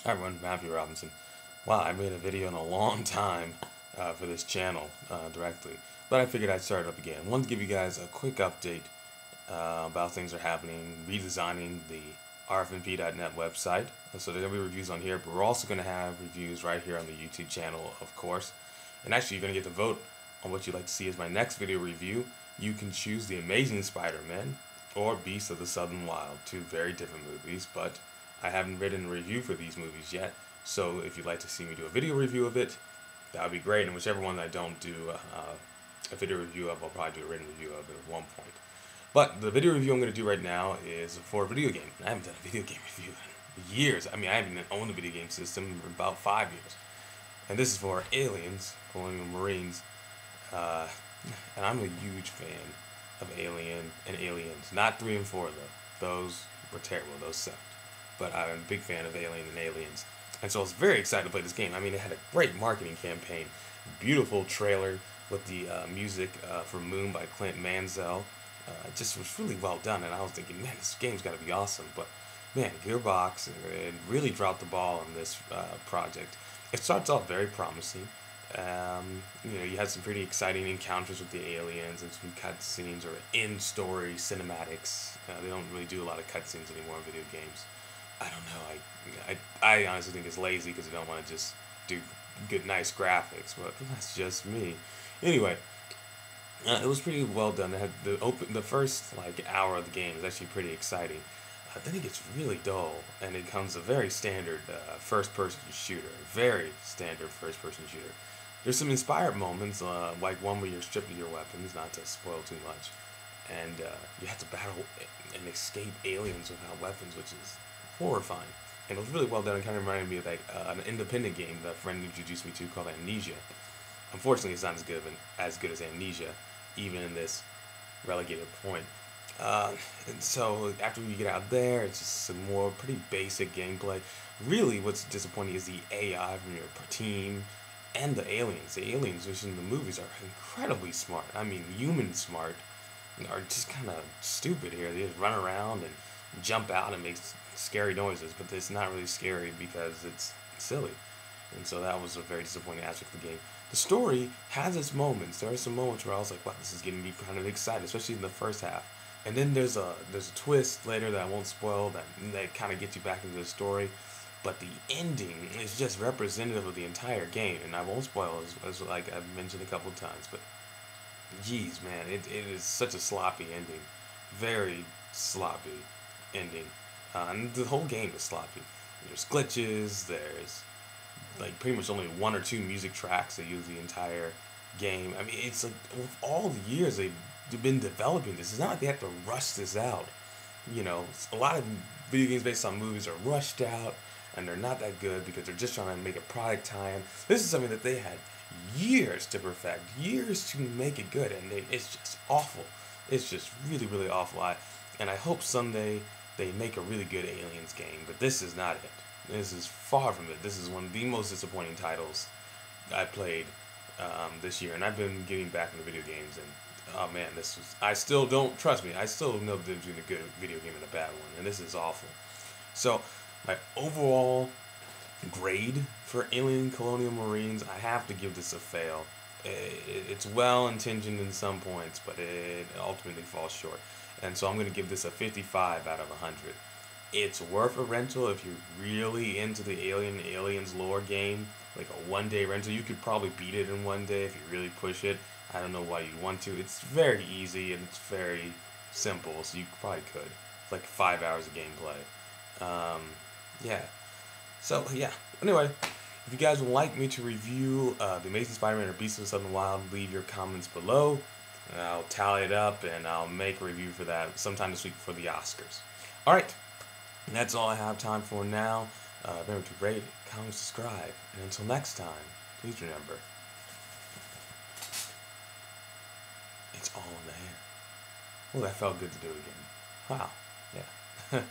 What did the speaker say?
Hi everyone, Matthew Robinson. Wow, I made a video in a long time for this channel directly, but I figured I'd start it up again. I wanted to give you guys a quick update about things that are happening, redesigning the rfmp.net website. So there's going to be reviews on here, but we're also going to have reviews right here on the YouTube channel, of course. And actually, you're going to get to vote on what you'd like to see as my next video review. You can choose The Amazing Spider-Man or Beasts of the Southern Wild, two very different movies, but I haven't written a review for these movies yet, so if you'd like to see me do a video review of it, that would be great. And whichever one I don't do a video review of, I'll probably do a written review of it at one point. But the video review I'm going to do right now is for a video game. I haven't done a video game review in years. I mean, I haven't owned a video game system in about 5 years. And this is for Aliens, Colonial Marines. Uh, and I'm a huge fan of Alien and Aliens. Not 3 and 4, though. Those were terrible. Those sucked. But I'm a big fan of Alien and Aliens. And so I was very excited to play this game. I mean, it had a great marketing campaign, beautiful trailer with the music for Moon by Clint Mansell. It just was really well done, and I was thinking, man, this game's got to be awesome. But man, Gearbox it really dropped the ball on this project. It starts off very promising. You had some pretty exciting encounters with the aliens and some cutscenes or in-story cinematics. They don't really do a lot of cutscenes anymore in video games. I don't know. I honestly think it's lazy because they don't want to just do good, nice graphics. But that's just me. Anyway, it was pretty well done. It had the first like hour of the game is actually pretty exciting. Then it gets really dull, and it becomes a very standard first-person shooter. Very standard first-person shooter. There's some inspired moments, like one where you're stripped of your weapons, not to spoil too much, and you have to battle and escape aliens without weapons, which is horrifying. And it was really well done. It kind of reminded me of like an independent game that a friend introduced me to called Amnesia. Unfortunately, it's not as good as Amnesia, even in this relegated point. And so after you get out there, it's just some more pretty basic gameplay. Really, what's disappointing is the AI from your team and the aliens. The aliens, which in the movies are incredibly smart. I mean, human smart, are just kind of stupid here. They just run around and jump out and make scary noises, but it's not really scary because it's silly. And so that was a very disappointing aspect of the game. The story has its moments. There are some moments where I was like, wow, this is getting me kind of excited, especially in the first half. And then there's a twist later that I won't spoil that kind of gets you back into the story. But the ending is just representative of the entire game, and I won't spoil as like I've mentioned a couple of times. But geez, man, it is such a sloppy ending, very sloppy ending, and the whole game is sloppy. There's glitches. There's like pretty much only one or two music tracks that use the entire game. I mean, it's like with all the years they've been developing this, it's not like they have to rush this out. A lot of video games based on movies are rushed out, and they're not that good because they're just trying to make a product tie-in. This is something that they had years to perfect, years to make it good, and it's just awful. It's just really, really awful. And I hope someday they make a really good Aliens game, but this is not it. This is far from it. This is one of the most disappointing titles I played this year, and I've been getting back into video games, and oh man, I still don't, trust me, I still know the difference between a good video game and a bad one, and this is awful. So, my overall grade for Alien Colonial Marines, I have to give this a fail. It's well intentioned in some points, but it ultimately falls short. And so I'm going to give this a 55 out of 100. It's worth a rental if you're really into the Aliens lore game, like a 1 day rental. You could probably beat it in 1 day if you really push it. I don't know why you'd want to. It's very easy and it's very simple, so you probably could. It's like 5 hours of gameplay. Yeah. So, yeah. Anyway, if you guys would like me to review The Amazing Spider-Man or Beasts of the Southern Wild, leave your comments below. And I'll tally it up and I'll make a review for that sometime this week for the Oscars. Alright. And that's all I have time for now. Remember to rate, comment, subscribe. And until next time, please remember, it's all in the air. Oh, that felt good to do again. Wow. Yeah.